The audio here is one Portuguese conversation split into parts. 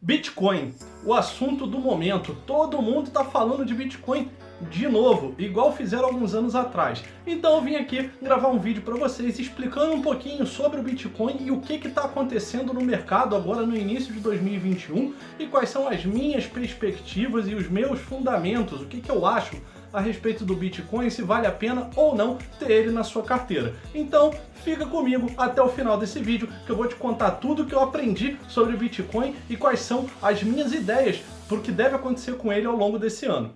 Bitcoin, o assunto do momento. Todo mundo está falando de Bitcoin de novo, igual fizeram alguns anos atrás. Então eu vim aqui gravar um vídeo para vocês explicando um pouquinho sobre o Bitcoin e o que está acontecendo no mercado agora no início de 2021 e quais são as minhas perspectivas e os meus fundamentos, o que eu acho a respeito do Bitcoin, se vale a pena ou não ter ele na sua carteira. Então, fica comigo até o final desse vídeo que eu vou te contar tudo o que eu aprendi sobre o Bitcoin e quais são as minhas ideias para o que deve acontecer com ele ao longo desse ano.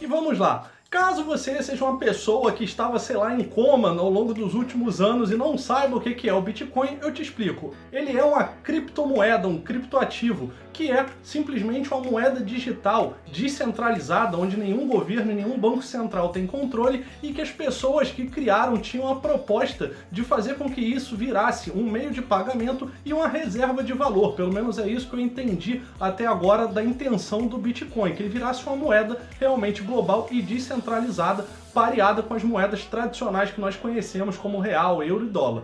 E vamos lá. Caso você seja uma pessoa que estava, sei lá, em coma ao longo dos últimos anos e não saiba o que é o Bitcoin, eu te explico. Ele é uma criptomoeda, um criptoativo, que é simplesmente uma moeda digital, descentralizada, onde nenhum governo e nenhum banco central tem controle e que as pessoas que criaram tinham a proposta de fazer com que isso virasse um meio de pagamento e uma reserva de valor. Pelo menos é isso que eu entendi até agora da intenção do Bitcoin, que ele virasse uma moeda realmente global e descentralizada, pareada com as moedas tradicionais que nós conhecemos como real, euro e dólar.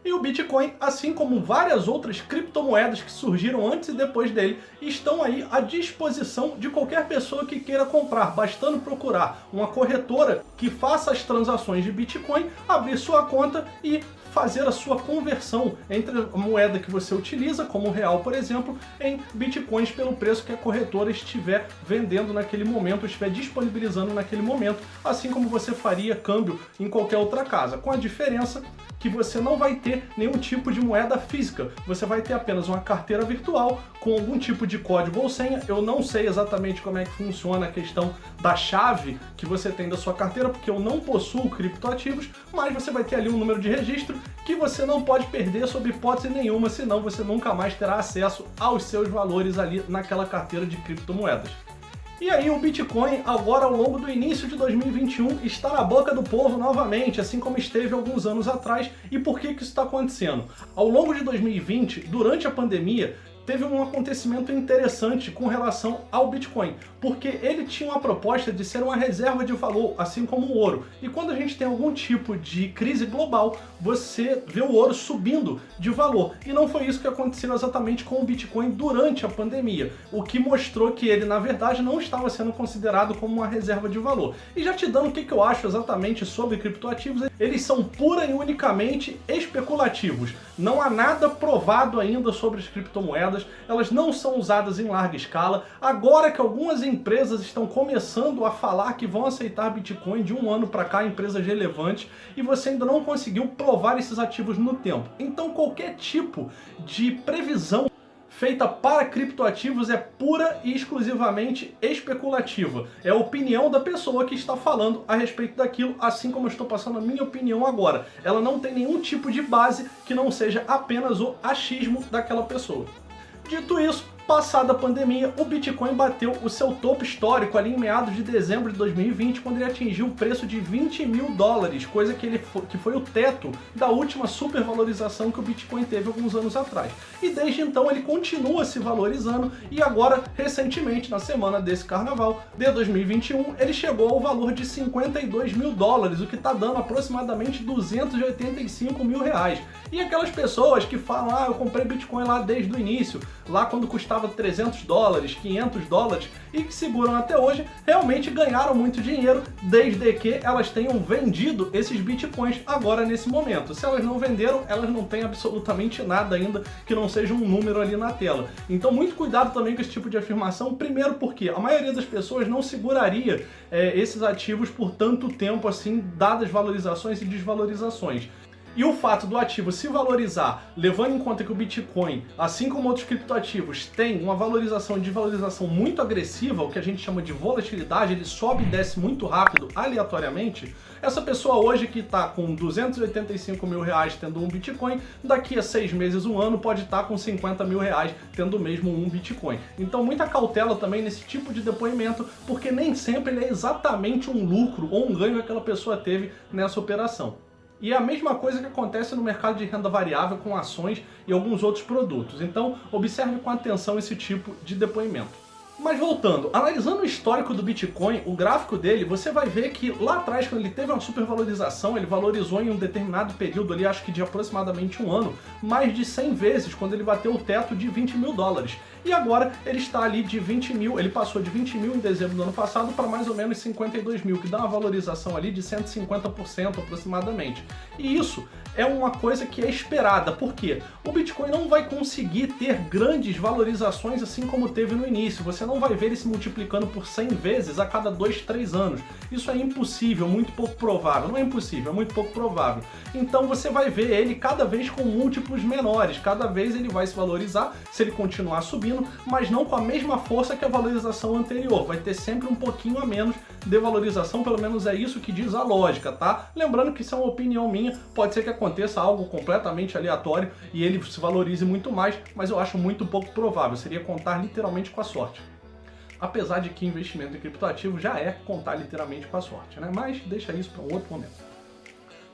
E o Bitcoin, assim como várias outras criptomoedas que surgiram antes e depois dele, estão aí à disposição de qualquer pessoa que queira comprar, bastando procurar uma corretora que faça as transações de Bitcoin, abrir sua conta e fazer a sua conversão entre a moeda que você utiliza, como o real, por exemplo, em bitcoins pelo preço que a corretora estiver vendendo naquele momento, estiver disponibilizando naquele momento, assim como você faria câmbio em qualquer outra casa, com a diferença que você não vai ter nenhum tipo de moeda física, você vai ter apenas uma carteira virtual com algum tipo de código ou senha. Eu não sei exatamente como é que funciona a questão da chave que você tem da sua carteira, porque eu não possuo criptoativos, mas você vai ter ali um número de registro que você não pode perder sob hipótese nenhuma, senão você nunca mais terá acesso aos seus valores ali naquela carteira de criptomoedas. E aí o Bitcoin, agora ao longo do início de 2021, está na boca do povo novamente, assim como esteve alguns anos atrás. E por que isso está acontecendo? Ao longo de 2020, durante a pandemia, teve um acontecimento interessante com relação ao Bitcoin, porque ele tinha uma proposta de ser uma reserva de valor, assim como o ouro. E quando a gente tem algum tipo de crise global, você vê o ouro subindo de valor. E não foi isso que aconteceu exatamente com o Bitcoin durante a pandemia, o que mostrou que ele, na verdade, não estava sendo considerado como uma reserva de valor. E já te dando o que eu acho exatamente sobre criptoativos, eles são pura e unicamente especulativos. Não há nada provado ainda sobre as criptomoedas, elas não são usadas em larga escala. Agora que algumas empresas estão começando a falar que vão aceitar Bitcoin de um ano para cá, empresas relevantes, e você ainda não conseguiu provar esses ativos no tempo. Então qualquer tipo de previsão feita para criptoativos é pura e exclusivamente especulativa. É a opinião da pessoa que está falando a respeito daquilo, assim como eu estou passando a minha opinião agora. Ela não tem nenhum tipo de base que não seja apenas o achismo daquela pessoa. Dito isso, passada a pandemia, o Bitcoin bateu o seu topo histórico ali em meados de dezembro de 2020, quando ele atingiu o preço de $20 mil, coisa que foi o teto da última supervalorização que o Bitcoin teve alguns anos atrás. E desde então ele continua se valorizando e agora, recentemente, na semana desse carnaval de 2021, ele chegou ao valor de $52 mil, o que está dando aproximadamente R$285 mil. E aquelas pessoas que falam, eu comprei Bitcoin lá desde o início, lá quando custava $300, $500 e que seguram até hoje, realmente ganharam muito dinheiro desde que elas tenham vendido esses bitcoins agora nesse momento. Se elas não venderam, elas não têm absolutamente nada ainda que não seja um número ali na tela. Então muito cuidado também com esse tipo de afirmação, primeiro porque a maioria das pessoas não seguraria esses ativos por tanto tempo assim, dadas valorizações e desvalorizações. E o fato do ativo se valorizar, levando em conta que o Bitcoin, assim como outros criptoativos, tem uma valorização e desvalorização muito agressiva, o que a gente chama de volatilidade, ele sobe e desce muito rápido, aleatoriamente, essa pessoa hoje que está com R$285 mil tendo um Bitcoin, daqui a 6 meses, um ano, pode estar com R$50 mil tendo mesmo um Bitcoin. Então muita cautela também nesse tipo de depoimento, porque nem sempre ele é exatamente um lucro ou um ganho que aquela pessoa teve nessa operação. E é a mesma coisa que acontece no mercado de renda variável com ações e alguns outros produtos. Então, observe com atenção esse tipo de depoimento. Mas voltando, analisando o histórico do Bitcoin, o gráfico dele, você vai ver que lá atrás, quando ele teve uma supervalorização, ele valorizou em um determinado período ali, acho que de aproximadamente um ano, mais de 100 vezes, quando ele bateu o teto de 20 mil dólares. E agora ele está ali de 20 mil, ele passou de 20 mil em dezembro do ano passado para mais ou menos 52 mil, que dá uma valorização ali de 150% aproximadamente. E isso é uma coisa que é esperada, porque o Bitcoin não vai conseguir ter grandes valorizações assim como teve no início. Você não vai ver ele se multiplicando por 100 vezes a cada 2, 3 anos. Isso é impossível, muito pouco provável. Não é impossível, é muito pouco provável. Então você vai ver ele cada vez com múltiplos menores, cada vez ele vai se valorizar se ele continuar subindo, mas não com a mesma força que a valorização anterior. Vai ter sempre um pouquinho a menos de valorização, pelo menos é isso que diz a lógica, tá? Lembrando que isso é uma opinião minha, pode ser que aconteça algo completamente aleatório e ele se valorize muito mais, mas eu acho muito pouco provável, seria contar literalmente com a sorte. Apesar de que investimento em criptoativo já é contar literalmente com a sorte, né? Mas deixa isso para um outro momento.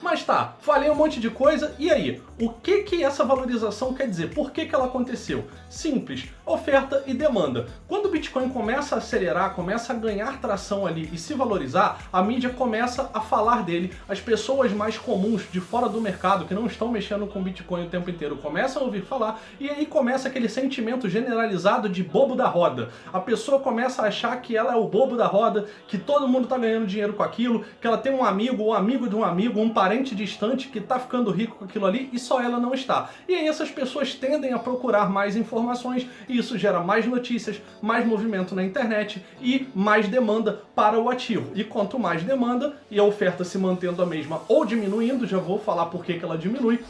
Mas tá, falei um monte de coisa, e aí? O que essa valorização quer dizer? Por que ela aconteceu? Simples, oferta e demanda. Quando o Bitcoin começa a acelerar, começa a ganhar tração ali e se valorizar, a mídia começa a falar dele, as pessoas mais comuns de fora do mercado, que não estão mexendo com Bitcoin o tempo inteiro, começam a ouvir falar, e aí começa aquele sentimento generalizado de bobo da roda. A pessoa começa a achar que ela é o bobo da roda, que todo mundo tá ganhando dinheiro com aquilo, que ela tem um amigo de um amigo, um parente distante que tá ficando rico com aquilo ali e só ela não está. E aí essas pessoas tendem a procurar mais informações e isso gera mais notícias, mais movimento na internet e mais demanda para o ativo. E quanto mais demanda e a oferta se mantendo a mesma ou diminuindo, já vou falar por que ela diminui,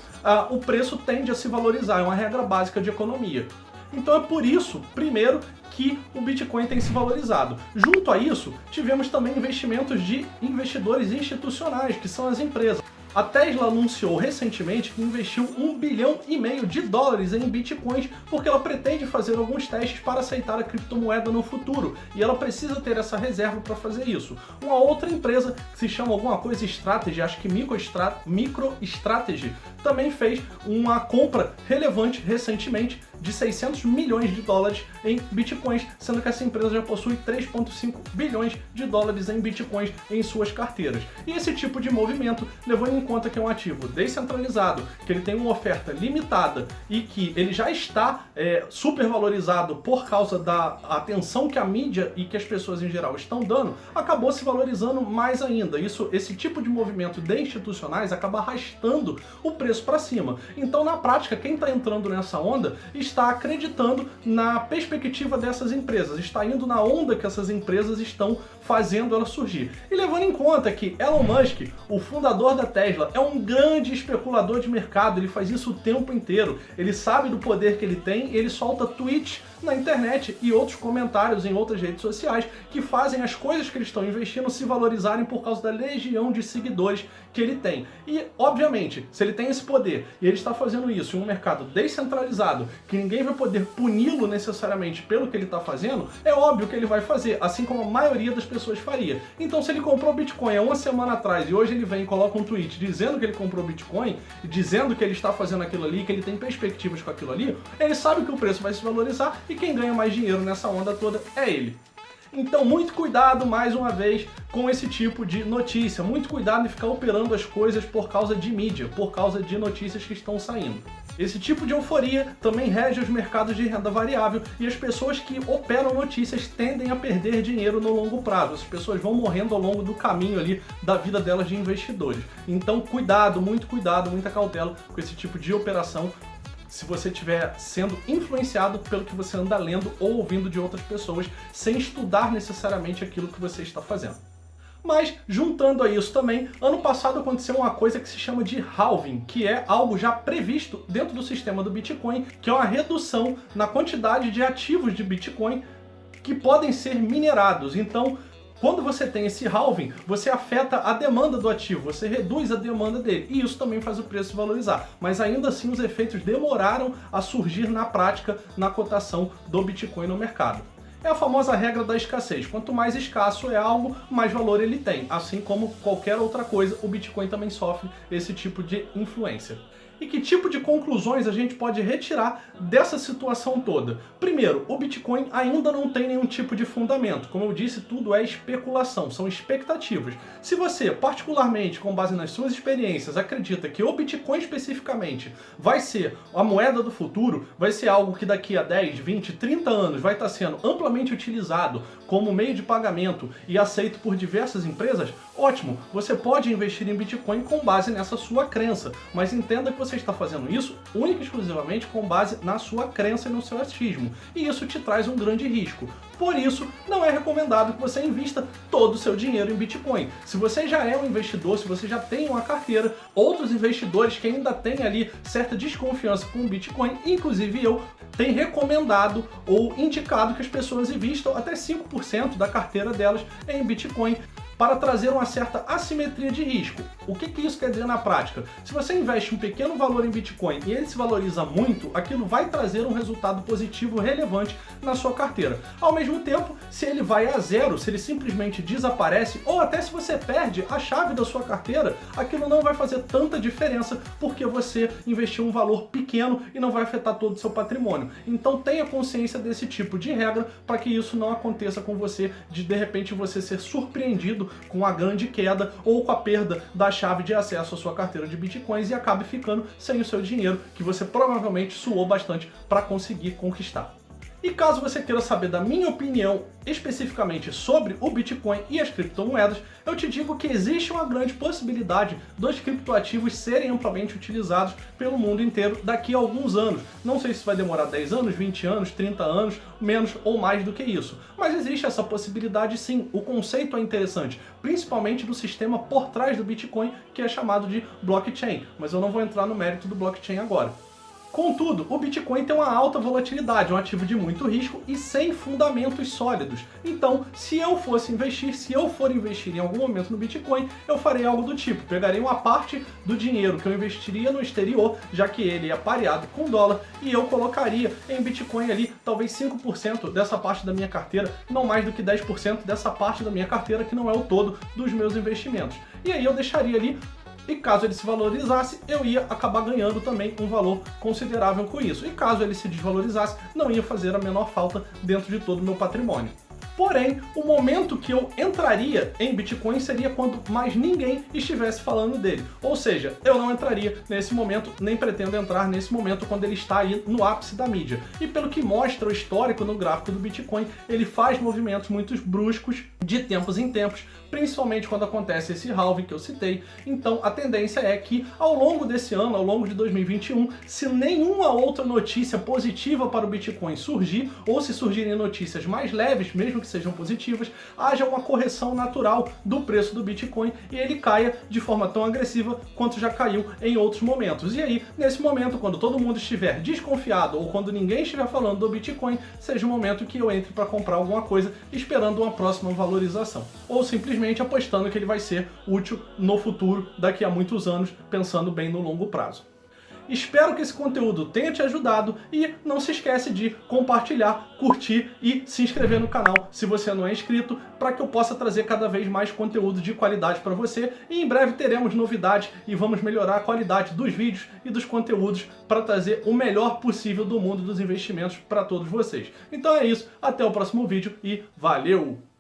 o preço tende a se valorizar, é uma regra básica de economia. Então é por isso, primeiro, que o Bitcoin tem se valorizado. Junto a isso, tivemos também investimentos de investidores institucionais, que são as empresas. A Tesla anunciou recentemente que investiu $1,5 bilhão em bitcoins porque ela pretende fazer alguns testes para aceitar a criptomoeda no futuro e ela precisa ter essa reserva para fazer isso. Uma outra empresa que se chama alguma coisa Strategy, acho que MicroStrategy, também fez uma compra relevante recentemente de $600 milhões em bitcoins, sendo que essa empresa já possui $3,5 bilhões em bitcoins em suas carteiras. E esse tipo de movimento, levando em conta que é um ativo descentralizado, que ele tem uma oferta limitada e que ele já está super valorizado por causa da atenção que a mídia e que as pessoas em geral estão dando, acabou se valorizando mais ainda. Esse tipo de movimento de institucionais acaba arrastando o preço para cima. Então, na prática, quem está entrando nessa onda está acreditando na perspectiva dessas empresas, está indo na onda que essas empresas estão fazendo ela surgir. E levando em conta que Elon Musk, o fundador da Tesla, é um grande especulador de mercado, ele faz isso o tempo inteiro, ele sabe do poder que ele tem e ele solta tweets na internet e outros comentários em outras redes sociais que fazem as coisas que eles estão investindo se valorizarem por causa da legião de seguidores que ele tem. E, obviamente, se ele tem esse poder e ele está fazendo isso em um mercado descentralizado, que ninguém vai poder puni-lo necessariamente pelo que ele está fazendo, é óbvio que ele vai fazer, assim como a maioria das pessoas faria. Então, se ele comprou Bitcoin há uma semana atrás e hoje ele vem e coloca um tweet dizendo que ele comprou Bitcoin, dizendo que ele está fazendo aquilo ali, que ele tem perspectivas com aquilo ali, ele sabe que o preço vai se valorizar e quem ganha mais dinheiro nessa onda toda é ele. Então, muito cuidado, mais uma vez, com esse tipo de notícia. Muito cuidado em ficar operando as coisas por causa de mídia, por causa de notícias que estão saindo. Esse tipo de euforia também rege os mercados de renda variável e as pessoas que operam notícias tendem a perder dinheiro no longo prazo. As pessoas vão morrendo ao longo do caminho ali da vida delas de investidores. Então, cuidado, muita cautela com esse tipo de operação, se você estiver sendo influenciado pelo que você anda lendo ou ouvindo de outras pessoas, sem estudar necessariamente aquilo que você está fazendo. Mas, juntando a isso também, ano passado aconteceu uma coisa que se chama de halving, que é algo já previsto dentro do sistema do Bitcoin, que é uma redução na quantidade de ativos de Bitcoin que podem ser minerados. Então, quando você tem esse halving, você afeta a demanda do ativo, você reduz a demanda dele, e isso também faz o preço valorizar. Mas ainda assim os efeitos demoraram a surgir na prática, na cotação do Bitcoin no mercado. É a famosa regra da escassez. Quanto mais escasso é algo, mais valor ele tem. Assim como qualquer outra coisa, o Bitcoin também sofre esse tipo de influência. E que tipo de conclusões a gente pode retirar dessa situação toda? Primeiro, o Bitcoin ainda não tem nenhum tipo de fundamento. Como eu disse, tudo é especulação, são expectativas. Se você, particularmente, com base nas suas experiências, acredita que o Bitcoin especificamente vai ser a moeda do futuro, vai ser algo que daqui a 10, 20, 30 anos vai estar sendo amplamente utilizado como meio de pagamento e aceito por diversas empresas, ótimo, você pode investir em Bitcoin com base nessa sua crença, mas entenda que você está fazendo isso única e exclusivamente com base na sua crença e no seu achismo, e isso te traz um grande risco. Por isso, não é recomendado que você invista todo o seu dinheiro em Bitcoin. Se você já é um investidor, se você já tem uma carteira, outros investidores que ainda têm ali certa desconfiança com o Bitcoin, inclusive eu, têm recomendado ou indicado que as pessoas investam até 5% da carteira delas em Bitcoin, para trazer uma certa assimetria de risco. O que isso quer dizer na prática? Se você investe um pequeno valor em Bitcoin e ele se valoriza muito, aquilo vai trazer um resultado positivo relevante na sua carteira. Ao mesmo tempo, se ele vai a zero, se ele simplesmente desaparece, ou até se você perde a chave da sua carteira, aquilo não vai fazer tanta diferença porque você investiu um valor pequeno e não vai afetar todo o seu patrimônio. Então tenha consciência desse tipo de regra para que isso não aconteça com você, de repente você ser surpreendido com a grande queda ou com a perda da chave de acesso à sua carteira de Bitcoins e acabe ficando sem o seu dinheiro que você provavelmente suou bastante para conseguir conquistar. E caso você queira saber da minha opinião especificamente sobre o Bitcoin e as criptomoedas, eu te digo que existe uma grande possibilidade dos criptoativos serem amplamente utilizados pelo mundo inteiro daqui a alguns anos. Não sei se vai demorar 10 anos, 20 anos, 30 anos, menos ou mais do que isso. Mas existe essa possibilidade sim, o conceito é interessante, principalmente do sistema por trás do Bitcoin, que é chamado de blockchain. Mas eu não vou entrar no mérito do blockchain agora. Contudo, o Bitcoin tem uma alta volatilidade, um ativo de muito risco e sem fundamentos sólidos. Então, se eu fosse investir, se eu for investir em algum momento no Bitcoin, eu farei algo do tipo, pegarei uma parte do dinheiro que eu investiria no exterior, já que ele é pareado com dólar, e eu colocaria em Bitcoin ali, talvez 5% dessa parte da minha carteira, não mais do que 10% dessa parte da minha carteira, que não é o todo dos meus investimentos. E aí eu deixaria ali. E caso ele se valorizasse, eu ia acabar ganhando também um valor considerável com isso. E caso ele se desvalorizasse, não ia fazer a menor falta dentro de todo o meu patrimônio. Porém, o momento que eu entraria em Bitcoin seria quando mais ninguém estivesse falando dele. Ou seja, eu não entraria nesse momento, nem pretendo entrar nesse momento quando ele está aí no ápice da mídia. E pelo que mostra o histórico no gráfico do Bitcoin, ele faz movimentos muito bruscos de tempos em tempos, principalmente quando acontece esse halving que eu citei. Então a tendência é que ao longo desse ano, ao longo de 2021, se nenhuma outra notícia positiva para o Bitcoin surgir, ou se surgirem notícias mais leves, mesmo que sejam positivas, haja uma correção natural do preço do Bitcoin e ele caia de forma tão agressiva quanto já caiu em outros momentos. E aí, nesse momento, quando todo mundo estiver desconfiado ou quando ninguém estiver falando do Bitcoin, seja o momento que eu entre para comprar alguma coisa esperando uma próxima valorização. Ou simplesmente apostando que ele vai ser útil no futuro, daqui a muitos anos, pensando bem no longo prazo. Espero que esse conteúdo tenha te ajudado e não se esquece de compartilhar, curtir e se inscrever no canal se você não é inscrito, para que eu possa trazer cada vez mais conteúdo de qualidade para você, e em breve teremos novidades e vamos melhorar a qualidade dos vídeos e dos conteúdos para trazer o melhor possível do mundo dos investimentos para todos vocês. Então é isso, até o próximo vídeo e valeu!